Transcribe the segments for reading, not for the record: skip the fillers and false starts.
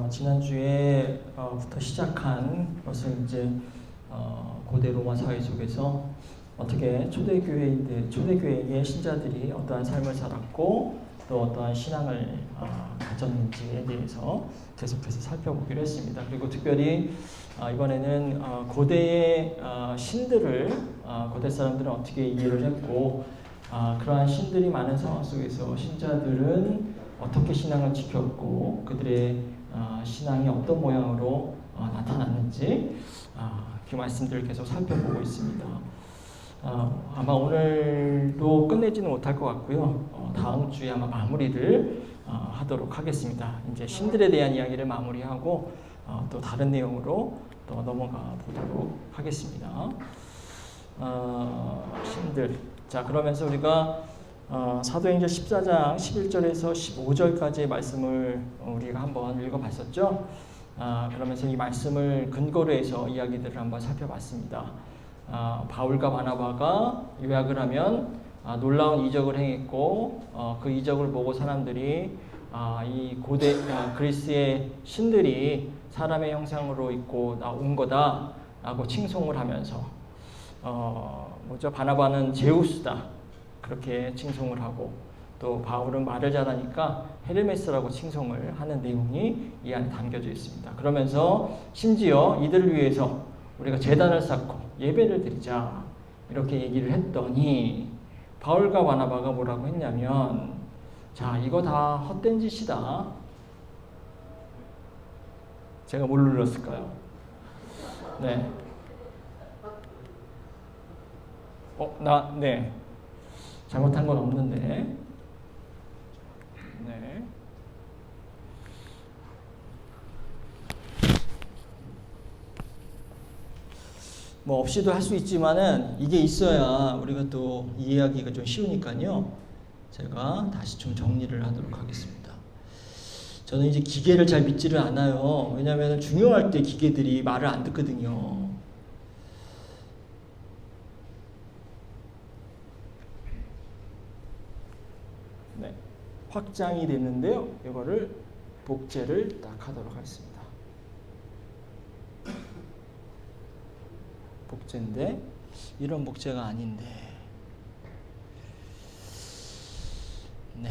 지난주에부터 시작한 것은 이제 고대 로마 사회 속에서 어떻게 초대교회의 신자들이 어떠한 삶을 살았고 또 어떠한 신앙을 가졌는지에 대해서 계속해서 살펴보기로 했습니다. 그리고 특별히 이번에는 고대의 신들을 고대 사람들은 어떻게 이해를 했고 그러한 신들이 많은 상황 속에서 신자들은 어떻게 신앙을 지켰고 그들의 신앙이 어떤 모양으로 나타났는지 그 말씀들을 계속 살펴보고 있습니다. 아마 오늘도 끝내지는 못할 것 같고요. 다음 주에 아마 마무리를 하도록 하겠습니다. 이제 신들에 대한 이야기를 마무리하고 또 다른 내용으로 또 넘어가 보도록 하겠습니다. 신들. 자, 그러면서 우리가 사도행전 14장 11절에서 15절까지의 말씀을 우리가 한번 읽어봤었죠. 그러면서 이 말씀을 근거로 해서 이야기들을 한번 살펴봤습니다. 바울과 바나바가 요약을 하면 놀라운 이적을 행했고 그 이적을 보고 사람들이 이 고대 그리스의 신들이 사람의 형상으로 있고 온 거다라고 칭송을 하면서 바나바는 제우스다 그렇게 칭송을 하고 또 바울은 말을 잘하니까 헤르메스라고 칭송을 하는 내용이 이 안에 담겨져 있습니다. 그러면서 심지어 이들을 위해서 우리가 제단을 쌓고 예배를 드리자 이렇게 얘기를 했더니 바울과 바나바가 뭐라고 했냐면 자 이거 다 헛된 짓이다. 제가 뭘 눌렀을까요? 네. 네. 잘못한 건 없는데. 네. 뭐 없이도 할 수 있지만은 이게 있어야 우리가 또 이해하기가 좀 쉬우니까요. 제가 다시 좀 정리를 하도록 하겠습니다. 저는 이제 기계를 잘 믿지를 않아요. 왜냐하면 중요할 때 기계들이 말을 안 듣거든요. 네, 확장이 됐는데요. 이거를 복제를 딱 하도록 하겠습니다. 복제인데 이런 복제가 아닌데 네.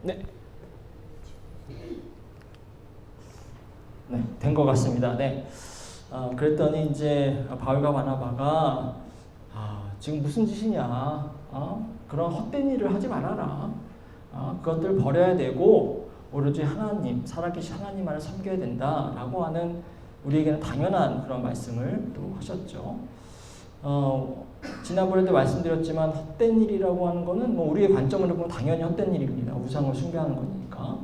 네. 네, 된 것 같습니다. 네. 그랬더니 이제 바울과 바나바가 지금 무슨 짓이냐? 그런 헛된 일을 하지 말아라. 그것들 버려야 되고 오로지 하나님, 살아계신 하나님만을 섬겨야 된다라고 하는 우리에게는 당연한 그런 말씀을 또 하셨죠. 지난번에도 말씀드렸지만 헛된 일이라고 하는 거는 뭐 우리의 관점으로 보면 당연히 헛된 일입니다. 우상을 숭배하는 거니까.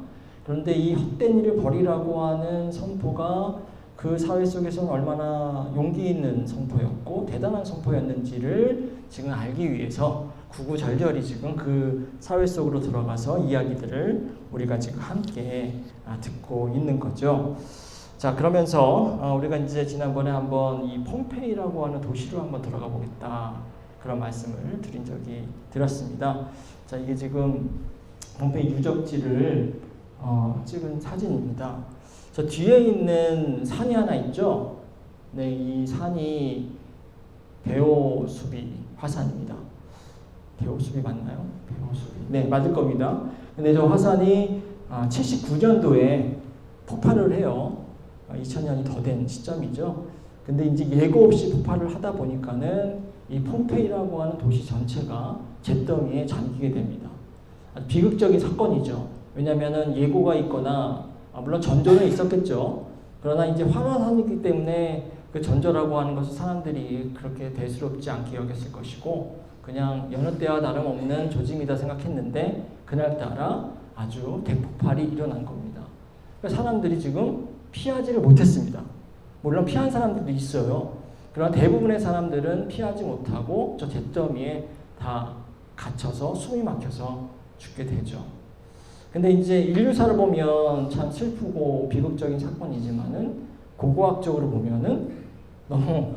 그런데 이 헛된 일을 버리라고 하는 선포가 그 사회 속에서는 얼마나 용기 있는 선포였고 대단한 선포였는지를 지금 알기 위해서 구구절절히 지금 그 사회 속으로 들어가서 이야기들을 우리가 지금 함께 듣고 있는 거죠. 자, 그러면서 우리가 이제 지난번에 한번 이 폼페이라고 하는 도시로 한번 들어가 보겠다 그런 말씀을 드린 적이 들었습니다. 자, 이게 지금 폼페이 유적지를 찍은 사진입니다. 저 뒤에 있는 산이 하나 있죠. 네, 이 산이 베오수비 화산입니다. 베오수비 맞나요? 베오수비. 네, 맞을 겁니다. 근데 저 화산이 79년도에 폭발을 해요. 2000년이 더 된 시점이죠. 근데 이제 예고 없이 폭발을 하다 보니까는 이 폼페이라고 하는 도시 전체가 잿더미에 잠기게 됩니다. 아주 비극적인 사건이죠. 왜냐하면은 예고가 있거나 물론 전조는 있었겠죠. 그러나 이제 활화산이기 때문에 그 전조라고 하는 것을 사람들이 그렇게 대수롭지 않게 여겼을 것이고 그냥 여느 때와 다름없는 조짐이다 생각했는데 그날따라 아주 대폭발이 일어난 겁니다. 그러니까 사람들이 지금 피하지를 못했습니다. 물론 피한 사람들도 있어요. 그러나 대부분의 사람들은 피하지 못하고 저 잿더미에 다 갇혀서 숨이 막혀서 죽게 되죠. 근데 이제 인류사를 보면 참 슬프고 비극적인 사건이지만은 고고학적으로 보면은 너무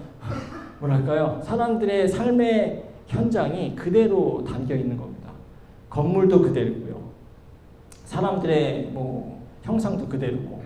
뭐랄까요? 사람들의 삶의 현장이 그대로 담겨 있는 겁니다. 건물도 그대로고요. 사람들의 뭐 형상도 그대로고.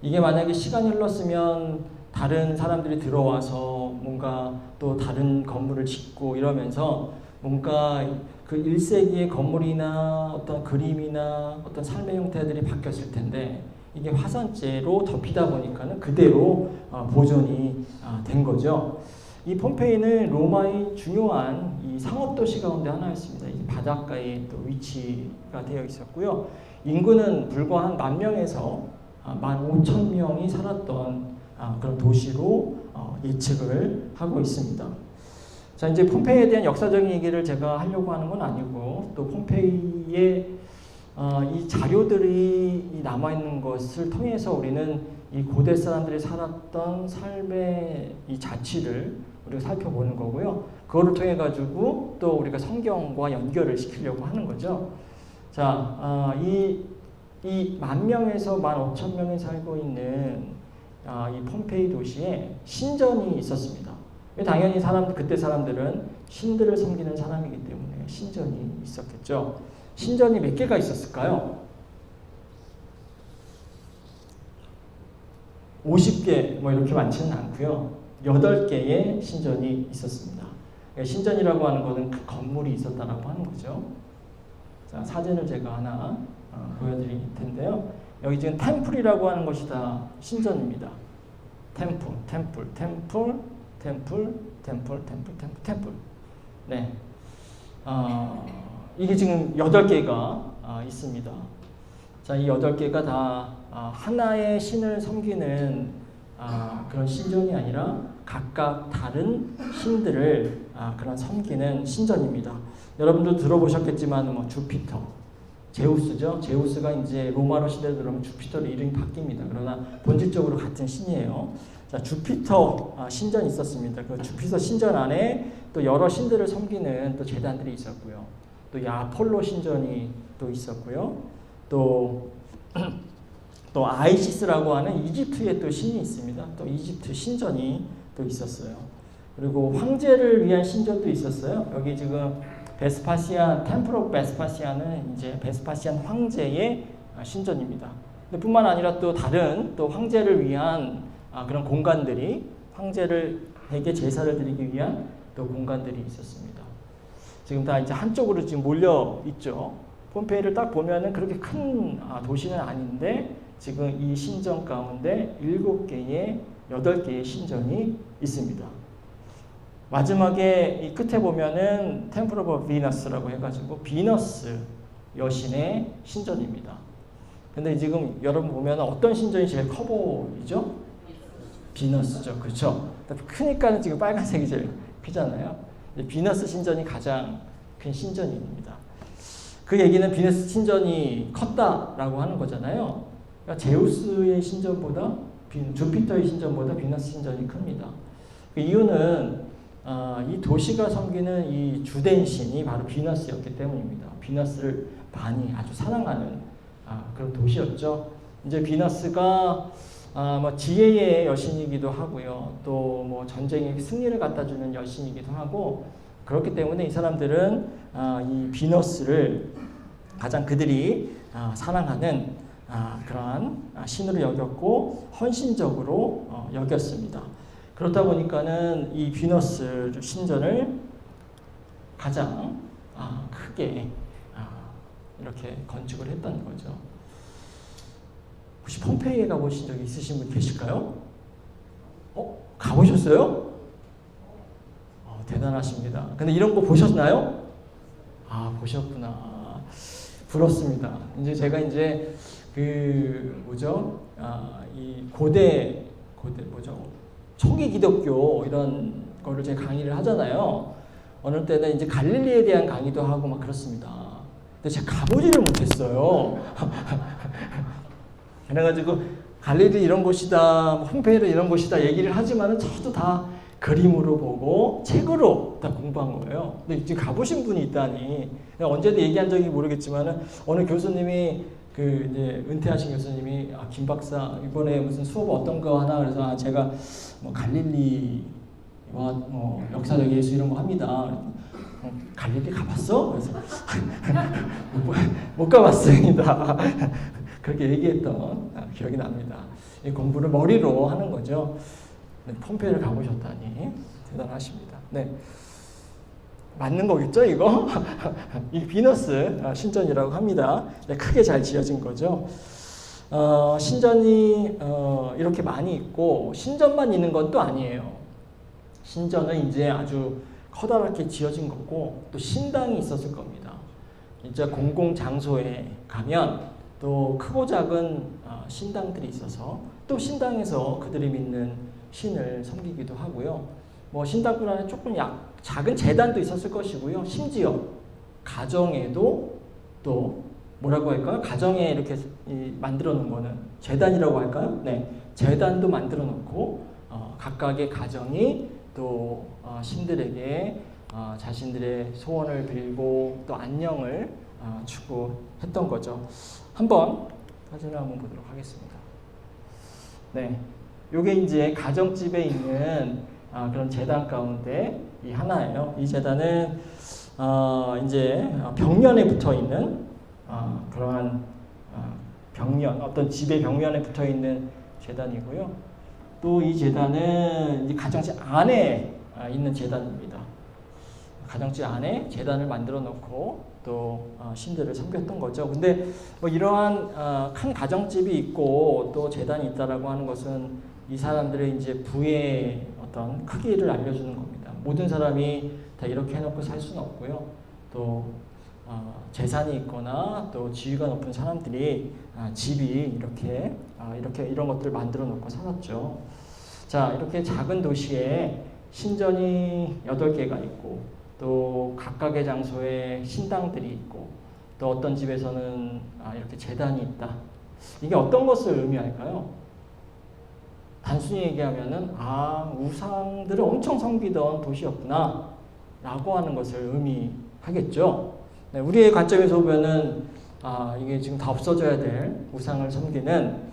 이게 만약에 시간이 흘렀으면 다른 사람들이 들어와서 뭔가 또 다른 건물을 짓고 이러면서 뭔가 그 1세기의 건물이나 어떤 그림이나 어떤 삶의 형태들이 바뀌었을 텐데 이게 화산재로 덮이다 보니까는 그대로 보존이 된 거죠. 이 폼페이는 로마의 중요한 이 상업도시 가운데 하나였습니다. 이 바닷가에 또 위치가 되어 있었고요. 인구는 불과 한 10,000명에서 15,000명이 살았던 그런 도시로 예측을 하고 있습니다. 자, 이제 폼페이에 대한 역사적인 얘기를 제가 하려고 하는 건 아니고 또 폼페이의 이 자료들이 남아있는 것을 통해서 우리는 이 고대 사람들이 살았던 삶의 이 자취를 우리가 살펴보는 거고요. 그거를 통해 가지고 또 우리가 성경과 연결을 시키려고 하는 거죠. 자, 이 10,000명에서 15,000명이 살고 있는 이 폼페이 도시에 신전이 있었습니다. 당연히 그때 사람들은 신들을 섬기는 사람이기 때문에 신전이 있었겠죠. 신전이 몇 개가 있었을까요? 50개 뭐 이렇게 많지는 않고요. 8개의 신전이 있었습니다. 신전이라고 하는 것은 그 건물이 있었다라고 하는 거죠. 자, 사진을 제가 하나 보여드릴 텐데요. 여기 지금 템플이라고 하는 것이 다 신전입니다. 템플. 네. 이게 지금 8개가 있습니다. 자, 이 8개가 다 하나의 신을 섬기는 그런 신전이 아니라 각각 다른 신들을 그런 섬기는 신전입니다. 여러분도 들어보셨겠지만 뭐 주피터, 제우스죠. 제우스가 이제 로마로 시대로 들어오면 주피터로 이름이 바뀝니다. 그러나 본질적으로 같은 신이에요. 자, 주피터 신전이 있었습니다. 그 주피터 신전 안에 또 여러 신들을 섬기는 또 제단들이 있었고요. 또 아폴로 신전이 또 있었고요. 또 아이시스라고 하는 이집트의 또 신이 있습니다. 또 이집트 신전이 또 있었어요. 그리고 황제를 위한 신전도 있었어요. 여기 지금 베스파시안, 템플 오브 베스파시안은 이제 베스파시안 황제의 신전입니다. 뿐만 아니라 또 다른 또 황제를 위한 그런 공간들이 황제에게 제사를 드리기 위한 또 공간들이 있었습니다. 지금 다 이제 한쪽으로 지금 몰려 있죠. 폼페이를 딱 보면은 그렇게 큰 도시는 아닌데 지금 이 신전 가운데 8개의 신전이 있습니다. 마지막에 이 끝에 보면은 템플 오브 비너스라고 해가지고 비너스 여신의 신전입니다. 근데 지금 여러분 보면 어떤 신전이 제일 커 보이죠? 비너스죠. 그렇죠? 크니까는 지금 빨간색이 제일 크잖아요. 비너스 신전이 가장 큰 신전입니다. 그 얘기는 비너스 신전이 컸다라고 하는 거잖아요. 그러니까 제우스의 신전보다 주피터의 신전보다 비너스 신전이 큽니다. 그 이유는 이 도시가 섬기는 이 주된 신이 바로 비너스였기 때문입니다. 비너스를 많이 아주 사랑하는 그런 도시였죠. 이제 비너스가 뭐 지혜의 여신이기도 하고요. 또 뭐 전쟁의 승리를 갖다 주는 여신이기도 하고 그렇기 때문에 이 사람들은 이 비너스를 가장 그들이 사랑하는 그러한 신으로 여겼고 헌신적으로 여겼습니다. 그렇다 보니까는 이 비너스 신전을 가장 크게 이렇게 건축을 했다는 거죠. 혹시 폼페이에 가보신 적이 있으신 분 계실까요? 가보셨어요? 대단하십니다. 근데 이런 거 보셨나요? 보셨구나. 부럽습니다. 이제 제가 이제 이 고대 초기 기독교 이런 거를 제가 강의를 하잖아요. 어느 때는 이제 갈릴리에 대한 강의도 하고 막 그렇습니다. 근데 제가 가보지를 못했어요. 그래가지고 갈릴리 이런 곳이다, 홈페이를 이런 곳이다 얘기를 하지만은 저도 다 그림으로 보고 책으로 다 공부한 거예요. 근데 지금 가보신 분이 있다니 언제도 얘기한 적이 모르겠지만은 어느 교수님이 이제 은퇴하신 교수님이 김 박사 이번에 무슨 수업 어떤 거 하나 그래서 제가 뭐 갈릴리 역사적 예수 이런 거 합니다. 갈릴리 가봤어? 그래서 못 가봤습니다. 그렇게 얘기했던 기억이 납니다. 이 공부를 머리로 하는 거죠. 네, 폼페이를 가보셨다니 대단하십니다. 네. 맞는 거겠죠, 이거? 이 비너스 신전이라고 합니다. 네, 크게 잘 지어진 거죠. 신전이 이렇게 많이 있고, 신전만 있는 건 또 아니에요. 신전은 이제 아주 커다랗게 지어진 거고, 또 신당이 있었을 겁니다. 이제 공공장소에 가면 또 크고 작은 신당들이 있어서, 또 신당에서 그들이 믿는 신을 섬기기도 하고요. 뭐 신당뿐 아니라 조금 작은 제단도 있었을 것이고요. 심지어 가정에도 또 뭐라고 할까요? 가정에 이렇게 만들어 놓은 거는 제단이라고 할까요? 네, 제단도 만들어 놓고 각각의 가정이 또 신들에게 자신들의 소원을 빌고 또 안녕을 추구했던 거죠. 한번 사진을 한번 보도록 하겠습니다. 네, 요게 이제 가정집에 있는 그런 제단 가운데 이 하나예요. 이 제단은 이제 벽면에 붙어 있는 그러한 벽면, 어떤 집의 벽면에 붙어 있는 제단이고요. 또 이 제단은 이 가정집 안에 있는 제단입니다. 가정집 안에 제단을 만들어 놓고 또 신들을 섬겼던 거죠. 근데 뭐 이러한 큰 가정집이 있고 또 제단이 있다라고 하는 것은 이 사람들의 이제 부의 어떤 크기를 알려주는 겁니다. 모든 사람이 다 이렇게 해놓고 살 수는 없고요. 또 재산이 있거나 또 지위가 높은 사람들이 집이 이렇게 이런 것들을 만들어 놓고 살았죠. 자, 이렇게 작은 도시에 신전이 8개가 있고 또 각각의 장소에 신당들이 있고 또 어떤 집에서는 이렇게 제단이 있다. 이게 어떤 것을 의미할까요? 단순히 얘기하면은 우상들을 엄청 섬기던 도시였구나 라고 하는 것을 의미하겠죠. 네, 우리의 관점에서 보면은 이게 지금 다 없어져야 될 우상을 섬기는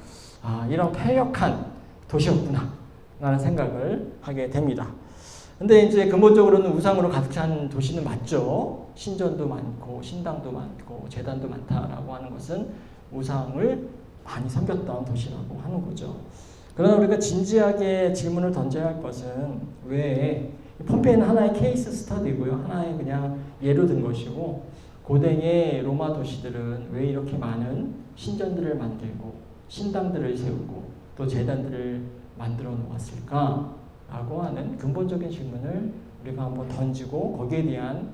이런 패역한 도시였구나 라는 생각을 하게 됩니다. 근데 이제 근본적으로는 우상으로 가득 찬 도시는 맞죠. 신전도 많고 신당도 많고 제단도 많다라고 하는 것은 우상을 많이 섬겼던 도시라고 하는 거죠. 그러나 우리가 진지하게 질문을 던져야 할 것은 왜 폼페이는 하나의 케이스 스터디고요. 하나의 그냥 예로 든 것이고 고대의 로마 도시들은 왜 이렇게 많은 신전들을 만들고 신당들을 세우고 또 제단들을 만들어 놓았을까? 라고 하는 근본적인 질문을 우리가 한번 던지고 거기에 대한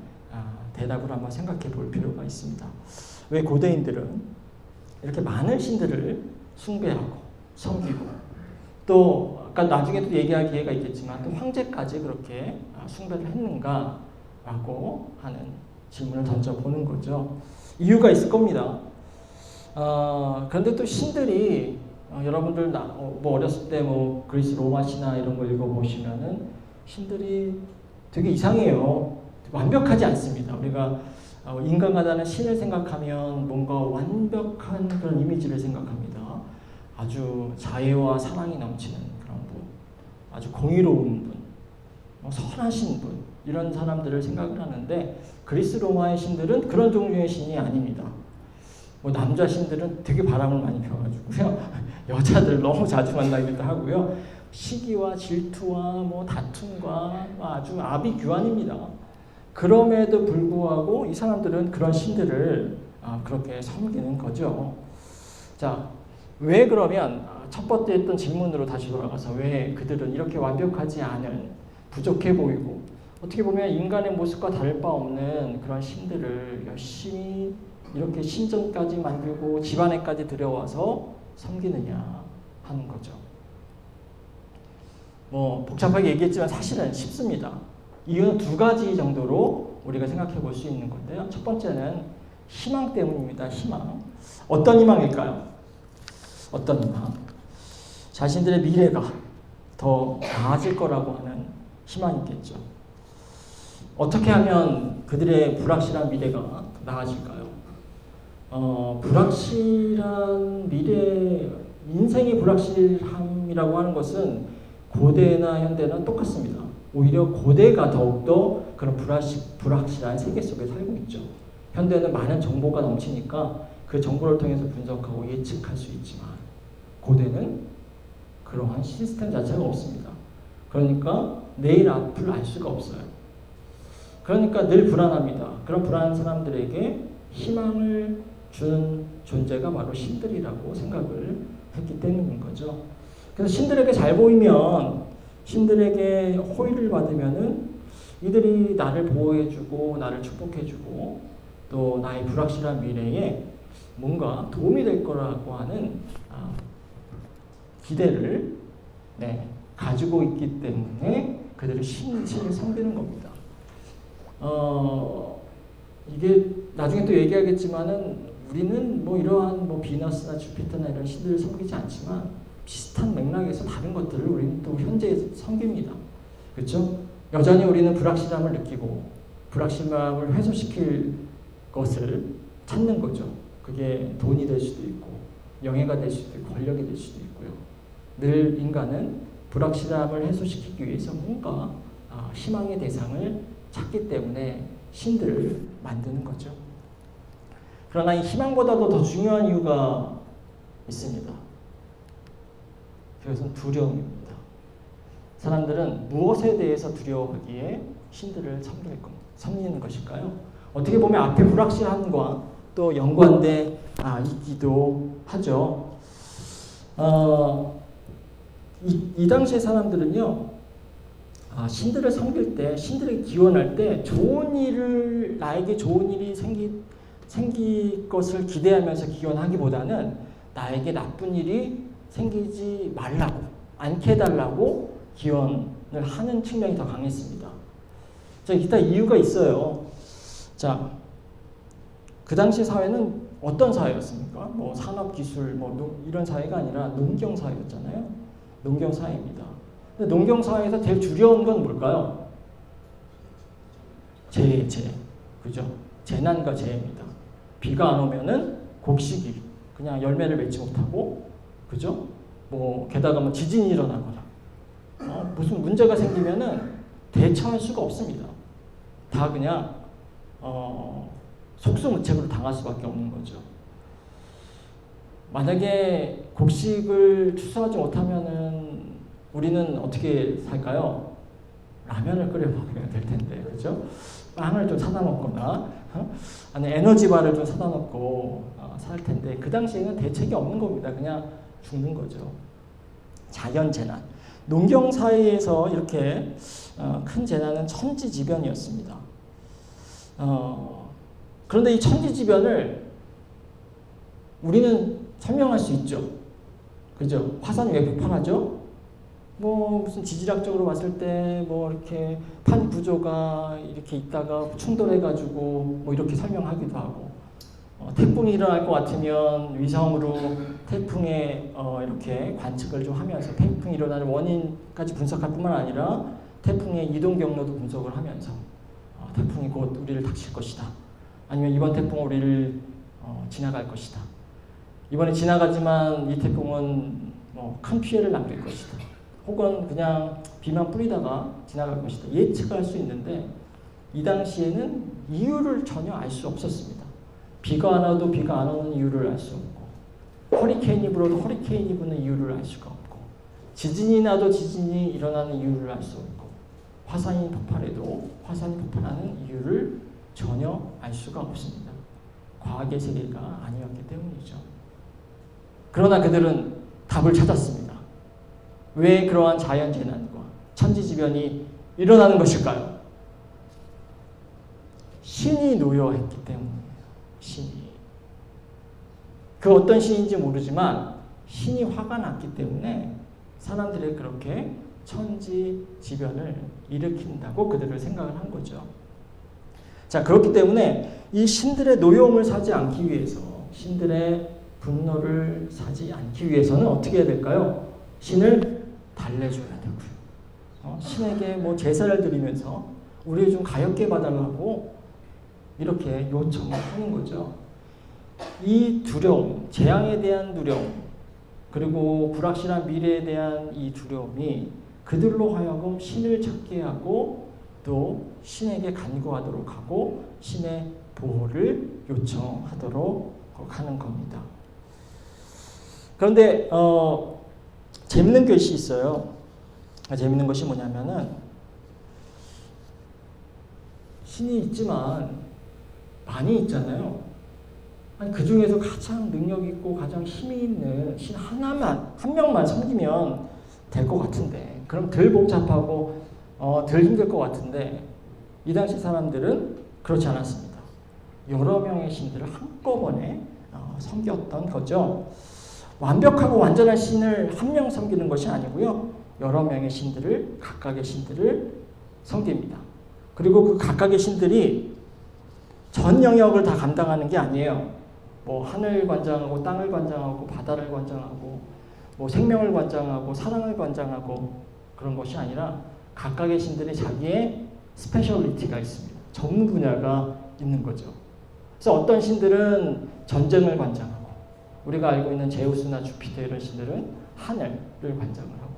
대답을 한번 생각해 볼 필요가 있습니다. 왜 고대인들은 이렇게 많은 신들을 숭배하고 섬기고 또 아까 나중에 또 얘기할 기회가 있겠지만 또 황제까지 그렇게 숭배를 했는가라고 하는 질문을 던져보는 거죠. 이유가 있을 겁니다. 그런데 또 신들이 여러분들 뭐 어렸을 때 뭐 그리스 로마 신화 이런 거 읽어보시면은 신들이 되게 이상해요. 완벽하지 않습니다. 우리가 인간과다는 신을 생각하면 뭔가 완벽한 그런 이미지를 생각합니다. 아주 자애와 사랑이 넘치는 그런 분, 아주 공의로운 분, 선하신 분, 이런 사람들을 생각을 하는데 그리스 로마의 신들은 그런 종류의 신이 아닙니다. 뭐 남자 신들은 되게 바람을 많이 펴가지고요. 여자들 너무 자주 만나기도 하고요. 시기와 질투와 뭐 다툼과 아주 아비규환입니다. 그럼에도 불구하고 이 사람들은 그런 신들을 그렇게 섬기는 거죠. 자, 왜 그러면 첫 번째 했던 질문으로 다시 돌아가서 왜 그들은 이렇게 완벽하지 않은 부족해 보이고 어떻게 보면 인간의 모습과 다를 바 없는 그런 신들을 열심히 이렇게 신전까지 만들고 집안에까지 들여와서 섬기느냐 하는 거죠. 뭐 복잡하게 얘기했지만 사실은 쉽습니다. 이유는 2가지 정도로 우리가 생각해 볼 수 있는 건데요. 첫 번째는 희망 때문입니다. 희망. 어떤 희망일까요? 어떤 희망? 자신들의 미래가 더 나아질 거라고 하는 희망이겠죠. 어떻게 하면 그들의 불확실한 미래가 나아질까요? 불확실한 미래, 인생의 불확실함이라고 하는 것은 고대나 현대나 똑같습니다. 오히려 고대가 더욱더 그런 불확실한 세계 속에 살고 있죠. 현대는 많은 정보가 넘치니까 그 정보를 통해서 분석하고 예측할 수 있지만 고대는 그러한 시스템 자체가 없습니다. 그러니까 내일 앞을 알 수가 없어요. 그러니까 늘 불안합니다. 그런 불안한 사람들에게 희망을 주는 존재가 바로 신들이라고 생각을 했기 때문인 거죠. 그래서 신들에게 잘 보이면, 신들에게 호의를 받으면은 이들이 나를 보호해주고 나를 축복해주고 또 나의 불확실한 미래에 뭔가 도움이 될 거라고 하는 기대를 가지고 있기 때문에 그들을 신을 섬기는 겁니다. 이게 나중에 또 얘기하겠지만은 우리는 뭐 이러한 뭐 비너스나 주피터나 이런 신들을 섬기지 않지만 비슷한 맥락에서 다른 것들을 우리는 또 현재 섬깁니다. 그렇죠? 여전히 우리는 불확실함을 느끼고 불확실함을 해소시킬 것을 찾는 거죠. 그게 돈이 될 수도 있고 명예가 될 수도 있고 권력이 될 수도 있고요. 늘 인간은 불확실함을 해소시키기 위해서 뭔가 희망의 대상을 찾기 때문에 신들을 만드는 거죠. 그러나 이 희망보다도 더 중요한 이유가 있습니다. 그것은 두려움입니다. 사람들은 무엇에 대해서 두려워하기에 신들을 섬기는 것일까요? 어떻게 보면 앞에 불확실함과 또 연관돼 있기도 하죠. 이 당시의 사람들은요, 신들을 섬길 때, 신들에게 기원할 때 나에게 좋은 일이 생길 것을 기대하면서 기원하기보다는 나에게 나쁜 일이 생기지 말라고, 않게 해달라고 기원을 하는 측면이 더 강했습니다. 자, 기타 이유가 있어요. 자, 그 당시 사회는 어떤 사회였습니까? 뭐 산업기술, 이런 사회가 아니라 농경사회였잖아요. 농경사회입니다. 근데 농경사회에서 제일 두려운 건 뭘까요? 재해. 그죠? 재난과 재해입니다. 비가 안 오면은 곡식이 그냥 열매를 맺지 못하고, 그죠? 게다가 뭐 지진이 일어나거나, 무슨 문제가 생기면은 대처할 수가 없습니다. 다 그냥, 속수무책으로 당할 수밖에 없는 거죠. 만약에 곡식을 추수하지 못하면은 우리는 어떻게 살까요? 라면을 끓여 먹으면 될 텐데, 그죠? 빵을 좀 사다 먹거나, 아니 에너지바를 좀 사다 먹고 살 텐데, 그 당시에는 대책이 없는 겁니다. 그냥 죽는 거죠. 자연재난. 농경사회에서 이렇게 큰 재난은 천지지변이었습니다. 그런데 이 천지지변을 우리는 설명할 수 있죠. 그죠? 화산이 왜 폭발하죠? 무슨 지질학적으로 봤을 때 이렇게 판 구조가 이렇게 있다가 충돌해가지고 이렇게 설명하기도 하고, 태풍이 일어날 것 같으면 위성으로 태풍의 이렇게 관측을 좀 하면서 태풍이 일어나는 원인까지 분석할 뿐만 아니라 태풍의 이동 경로도 분석을 하면서 태풍이 곧 우리를 닥칠 것이다. 아니면 이번 태풍은 우리를 지나갈 것이다. 이번에 지나가지만 이 태풍은 큰 피해를 남길 것이다. 혹은 그냥 비만 뿌리다가 지나갈 것이다. 예측을 할 수 있는데 이 당시에는 이유를 전혀 알 수 없었습니다. 비가 안 와도 비가 안 오는 이유를 알 수 없고, 허리케인이 불어도 허리케인이 부는 이유를 알 수가 없고, 지진이 나도 지진이 일어나는 이유를 알 수 없고, 화산이 폭발해도 화산이 폭발하는 이유를 전혀 알 수가 없습니다. 과학의 세계가 아니었기 때문이죠. 그러나 그들은 답을 찾았습니다. 왜 그러한 자연재난과 천지지변이 일어나는 것일까요? 신이 노여했기 때문이에요. 신이. 그 어떤 신인지 모르지만 신이 화가 났기 때문에 사람들이 그렇게 천지지변을 일으킨다고 그들을 생각을 한 거죠. 자, 그렇기 때문에 이 신들의 노여움을 사지 않기 위해서, 신들의 분노를 사지 않기 위해서는 어떻게 해야 될까요? 신을 달래줘야 되고요. 신에게 제사를 드리면서 우리 좀 가엾게 봐달라고 이렇게 요청을 하는 거죠. 이 두려움, 재앙에 대한 두려움, 그리고 불확실한 미래에 대한 이 두려움이 그들로 하여금 신을 찾게 하고 또 신에게 간구하도록 하고 신의 보호를 요청하도록 하는 겁니다. 그런데 재밌는 것이 있어요. 재밌는 것이 뭐냐면은 신이 있지만 많이 있잖아요. 그 중에서 가장 능력 있고 가장 힘이 있는 신 하나만, 한 명만 섬기면 될 것 같은데, 그럼 덜 복잡하고 덜 힘들 것 같은데, 이 당시 사람들은 그렇지 않았습니다. 여러 명의 신들을 한꺼번에 섬겼던 거죠. 완벽하고 완전한 신을 한 명 섬기는 것이 아니고요. 여러 명의 신들을, 각각의 신들을 섬깁니다. 그리고 그 각각의 신들이 전 영역을 다 감당하는 게 아니에요. 뭐 하늘을 관장하고 땅을 관장하고 바다를 관장하고 뭐 생명을 관장하고 사랑을 관장하고 그런 것이 아니라 각각의 신들이 자기의 스페셜리티가 있습니다. 전문 분야가 있는 거죠. 그래서 어떤 신들은 전쟁을 관장하고, 우리가 알고 있는 제우스나 주피터 이런 신들은 하늘을 관장을 하고,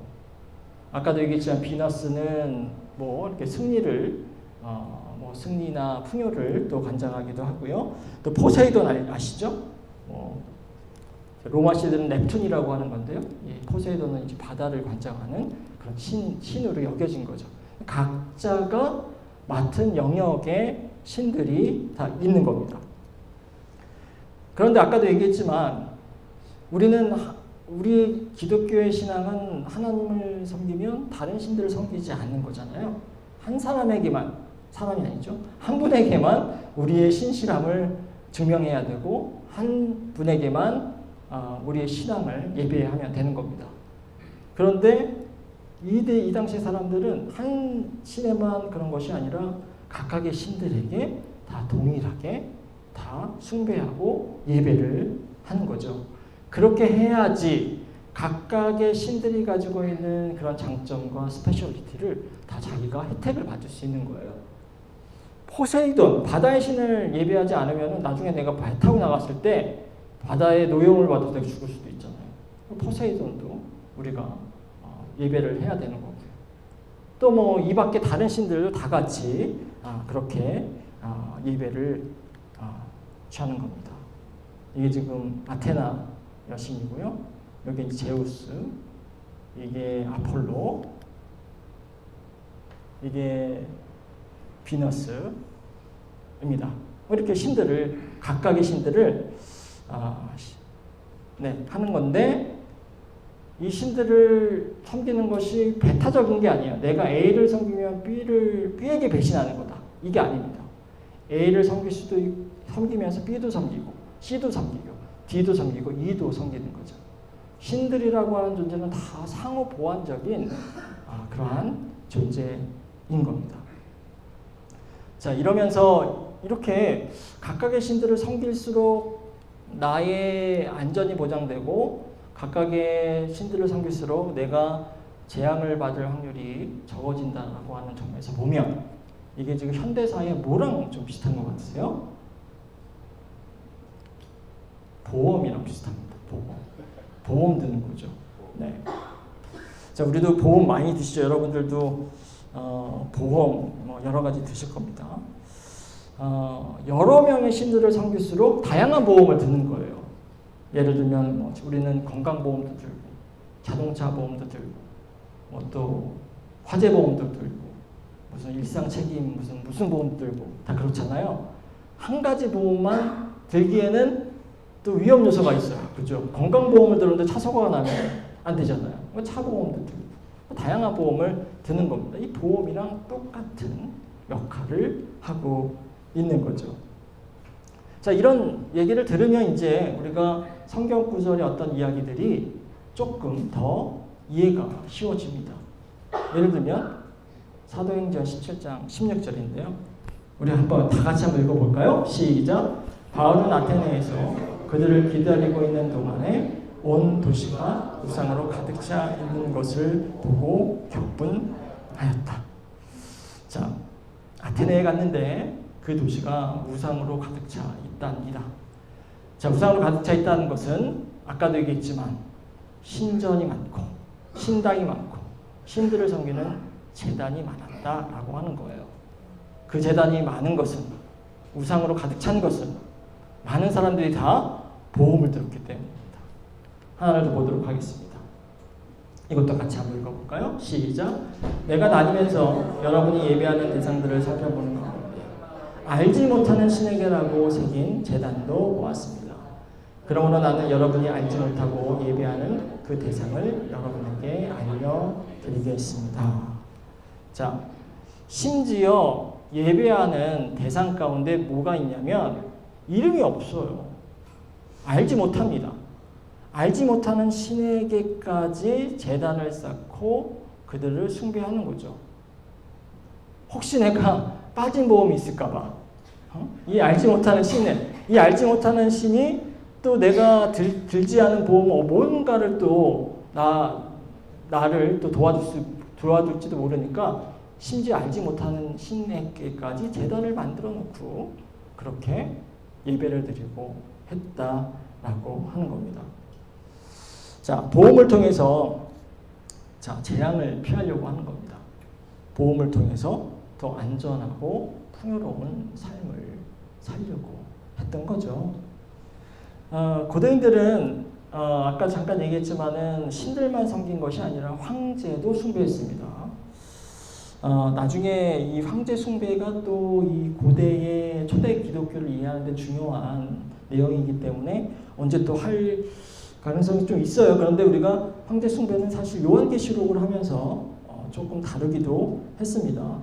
아까도 얘기했지만 비너스는 뭐 이렇게 승리를 뭐 승리나 풍요를 또 관장하기도 하고요. 또 포세이돈 아시죠? 로마 시들은 넵툰이라고 하는 건데요. 포세이돈은 이제 바다를 관장하는 그런 신으로 여겨진 거죠. 각자가 맡은 영역의 신들이 다 있는 겁니다. 그런데 아까도 얘기했지만 우리 기독교의 신앙은 하나님을 섬기면 다른 신들을 섬기지 않는 거잖아요. 한 사람에게만, 사람이 아니죠. 한 분에게만 우리의 신실함을 증명해야 되고 한 분에게만 우리의 신앙을 예배하면 되는 겁니다. 그런데 이 당시 사람들은 한 신에만 그런 것이 아니라 각각의 신들에게 다 동일하게 다 숭배하고 예배를 하는 거죠. 그렇게 해야지 각각의 신들이 가지고 있는 그런 장점과 스페셜리티를 다 자기가 혜택을 받을 수 있는 거예요. 포세이돈, 바다의 신을 예배하지 않으면 나중에 내가 배 타고 나갔을 때 바다의 노용을 받아서 내가 죽을 수도 있잖아요. 포세이돈도 우리가 예배를 해야 되는 거고요. 또 뭐 이 밖에 다른 신들도 다 같이 그렇게 예배를 취하는 겁니다. 이게 지금 아테나 여신이고요. 여기 제우스, 이게 아폴로, 이게 비너스입니다. 이렇게 신들을, 각각의 신들을 하는 건데, 이 신들을 섬기는 것이 배타적인 게 아니에요. 내가 A를 섬기면 B에게 배신하는 거다. 이게 아닙니다. A를 섬기면서 B도 섬기고, C도 섬기고, D도 섬기고, E도 섬기는 거죠. 신들이라고 하는 존재는 다 상호 보완적인 그러한 존재인 겁니다. 자, 이러면서 이렇게 각각의 신들을 섬길수록 나의 안전이 보장되고 각각의 신들을 섬길수록 내가 재앙을 받을 확률이 적어진다라고 하는 점에서 보면 이게 지금 현대사의 뭐랑 좀 비슷한 것 같으세요? 보험이랑 비슷합니다. 보험 드는 거죠. 네. 자, 우리도 보험 많이 드시죠. 여러분들도 보험 뭐 여러 가지 드실 겁니다. 여러 명의 신들을 섬길수록 다양한 보험을 드는 거예요. 예를 들면 뭐 우리는 건강보험도 들고 자동차 보험도 들고 뭐 또 화재 보험도 들고 무슨 일상 책임 무슨 보험도 들고 다 그렇잖아요. 한 가지 보험만 들기에는 또 위험 요소가 있어요. 그죠? 건강보험을 들었는데 차 사고가 나면 안 되잖아요. 차 보험도 들고 다양한 보험을 드는 겁니다. 이 보험이랑 똑같은 역할을 하고 있는 거죠. 자, 이런 얘기를 들으면 이제 우리가 성경 구절의 어떤 이야기들이 조금 더 이해가 쉬워집니다. 예를 들면 사도행전 17장 16절인데요. 우리 한번 다 같이 한번 읽어볼까요? 시작. 바울은 아테네에서 그들을 기다리고 있는 동안에 온 도시가 우상으로 가득 차 있는 것을 보고 격분하였다. 자, 아테네에 갔는데 그 도시가 우상으로 가득 차 있다니라. 자, 우상으로 가득 차 있다는 것은 아까도 얘기했지만 신전이 많고 신당이 많고 신들을 섬기는 제단이 많았다라고 하는 거예요. 그 제단이 많은 것은, 우상으로 가득 찬 것은 많은 사람들이 다 보험을 들었기 때문입니다. 하나를 더 보도록 하겠습니다. 이것도 같이 한번 읽어볼까요? 시작. 내가 다니면서 여러분이 예배하는 대상들을 살펴보는 가운데 알지 못하는 신에게라고 새긴 제단도 보았습니다. 그러므로 나는 여러분이 알지 못하고 예배하는 그 대상을 여러분에게 알려드리겠습니다. 자, 심지어 예배하는 대상 가운데 뭐가 있냐면 이름이 없어요. 알지 못합니다. 알지 못하는 신에게까지 제단을 쌓고 그들을 숭배하는 거죠. 혹시 내가 빠진 보험이 있을까봐. 이 알지 못하는 신이 또 내가 들지 않은 보험, 뭔가를 또 나를 또 도와줄지도 모르니까 심지어 알지 못하는 신에게까지 제단을 만들어 놓고 그렇게 예배를 드리고 했다라고 하는 겁니다. 자, 보험을 통해서 재앙을 피하려고 하는 겁니다. 보험을 통해서 더 안전하고 풍요로운 삶을 살려고 했던 거죠. 고대인들은 아까 잠깐 얘기했지만은 신들만 섬긴 것이 아니라 황제도 숭배했습니다. 나중에 이 황제 숭배가 또 이 고대의 초대 기독교를 이해하는 데 중요한 내용이기 때문에 언제 또 할 가능성이 좀 있어요. 그런데 우리가 황제 숭배는 사실 요한계시록을 하면서 조금 다루기도 했습니다.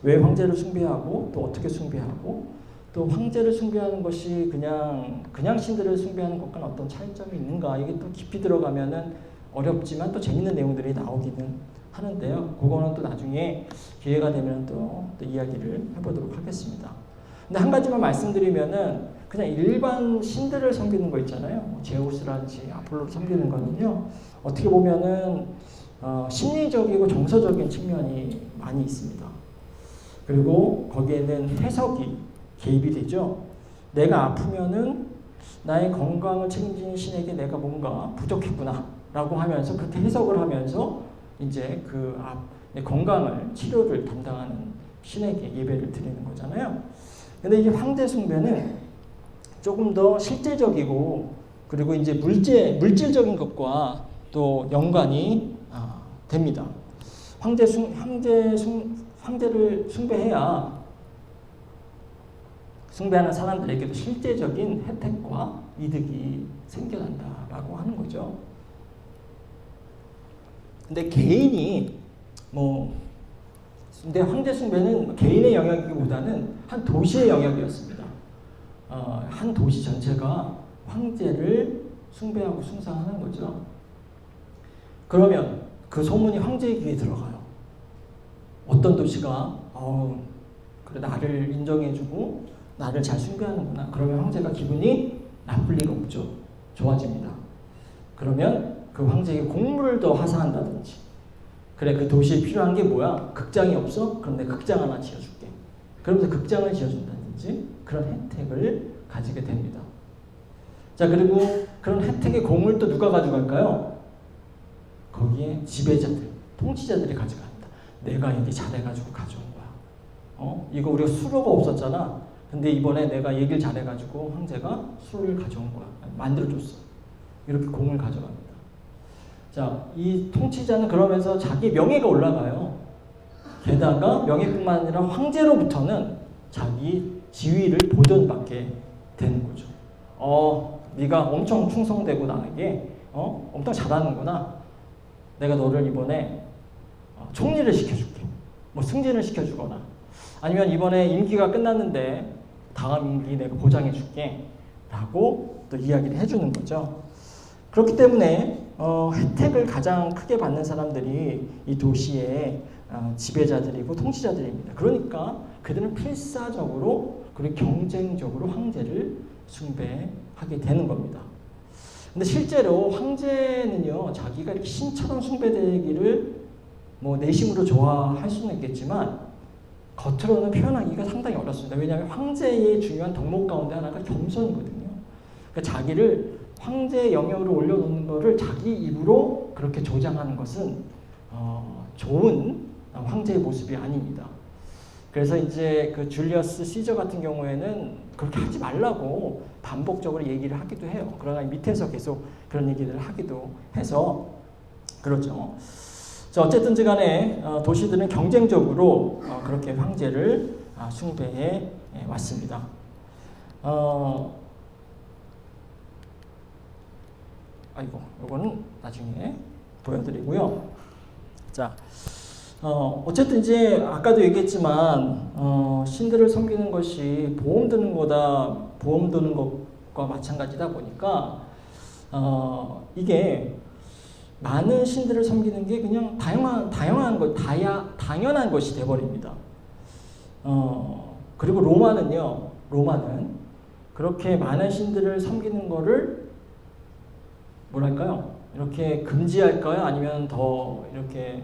왜 황제를 숭배하고 또 어떻게 숭배하고 또 황제를 숭배하는 것이 그냥 신들을 숭배하는 것과는 어떤 차이점이 있는가, 이게 또 깊이 들어가면은 어렵지만 또 재밌는 내용들이 나오기는 하는데요. 그거는 또 나중에 기회가 되면 또 이야기를 해보도록 하겠습니다. 근데 한 가지만 말씀드리면은 그냥 일반 신들을 섬기는 거 있잖아요. 제우스라든지 아폴로를 섬기는 거는요. 어떻게 보면은 심리적이고 정서적인 측면이 많이 있습니다. 그리고 거기에는 해석이 개입이 되죠. 내가 아프면은 나의 건강을 책임지는 신에게 내가 뭔가 부족했구나 라고 하면서 그렇게 해석을 하면서 이제 내 건강을, 치료를 담당하는 신에게 예배를 드리는 거잖아요. 근데 이제 황제 숭배는 조금 더 실제적이고 그리고 이제 물질적인 것과 또 연관이 됩니다. 황제를 숭배하는 사람들에게도 실제적인 혜택과 이득이 생겨난다라고 하는 거죠. 근데 근데 황제 숭배는 개인의 영역이기보다는 한 도시의 영역이었습니다. 한 도시 전체가 황제를 숭배하고 숭상하는 거죠. 그러면 그 소문이 황제의 귀에 들어가요. 어떤 도시가 그래 나를 인정해주고 나를 잘 숭배하는구나. 그러면 황제가 기분이 나쁠 리가 없죠. 좋아집니다. 그러면 그 황제에게 공물을 더 하사한다든지, 그래 그 도시에 필요한 게 뭐야? 극장이 없어? 그럼 내가 극장 하나 지어줄게. 그러면서 극장을 지어준다든지 그런 혜택을 가지게 됩니다. 자, 그리고 그런 혜택의 공을 또 누가 가져갈까요? 거기에 지배자들, 통치자들이 가져간다. 내가 여기 잘해가지고 가져온 거야. 이거 우리가 수로가 없었잖아. 근데 이번에 내가 얘기를 잘해가지고 황제가 수로를 가져온 거야. 만들어줬어. 이렇게 공을 가져갑니다. 자, 이 통치자는 그러면서 자기 명예가 올라가요. 게다가 명예뿐만 아니라 황제로부터는 자기 지위를 보존받게 되는 거죠. 네가 엄청 충성되고 나에게 엄청 잘하는구나. 내가 너를 이번에 총리를 시켜줄게. 뭐 승진을 시켜주거나 아니면 이번에 임기가 끝났는데 다음 임기 내가 보장해줄게 라고 또 이야기를 해주는 거죠. 그렇기 때문에 혜택을 가장 크게 받는 사람들이 이 도시의 지배자들이고 통치자들입니다. 그러니까 그들은 필사적으로 그리고 경쟁적으로 황제를 숭배하게 되는 겁니다. 근데 실제로 황제는요, 자기가 이렇게 신처럼 숭배되기를 내심으로 좋아할 수는 있겠지만 겉으로는 표현하기가 상당히 어렵습니다. 왜냐하면 황제의 중요한 덕목 가운데 하나가 겸손이거든요. 그러니까 자기를 황제의 영역으로 올려놓는 것을 자기 입으로 그렇게 조장하는 것은 좋은 황제의 모습이 아닙니다. 그래서 이제 그 줄리어스 시저 같은 경우에는 그렇게 하지 말라고 반복적으로 얘기를 하기도 해요. 그러나 밑에서 계속 그런 얘기를 하기도 해서 그렇죠. 자, 어쨌든지 간에 도시들은 경쟁적으로 그렇게 황제를 숭배해 왔습니다. 요거는 나중에 보여드리고요. 자, 어쨌든 이제 아까도 얘기했지만 신들을 섬기는 것이 보험 드는 것과 마찬가지다 보니까 이게 많은 신들을 섬기는 게 그냥 당연한 것이 돼버립니다. 그리고 로마는 그렇게 많은 신들을 섬기는 거를 뭐랄까요? 이렇게 금지할까요? 아니면 더 이렇게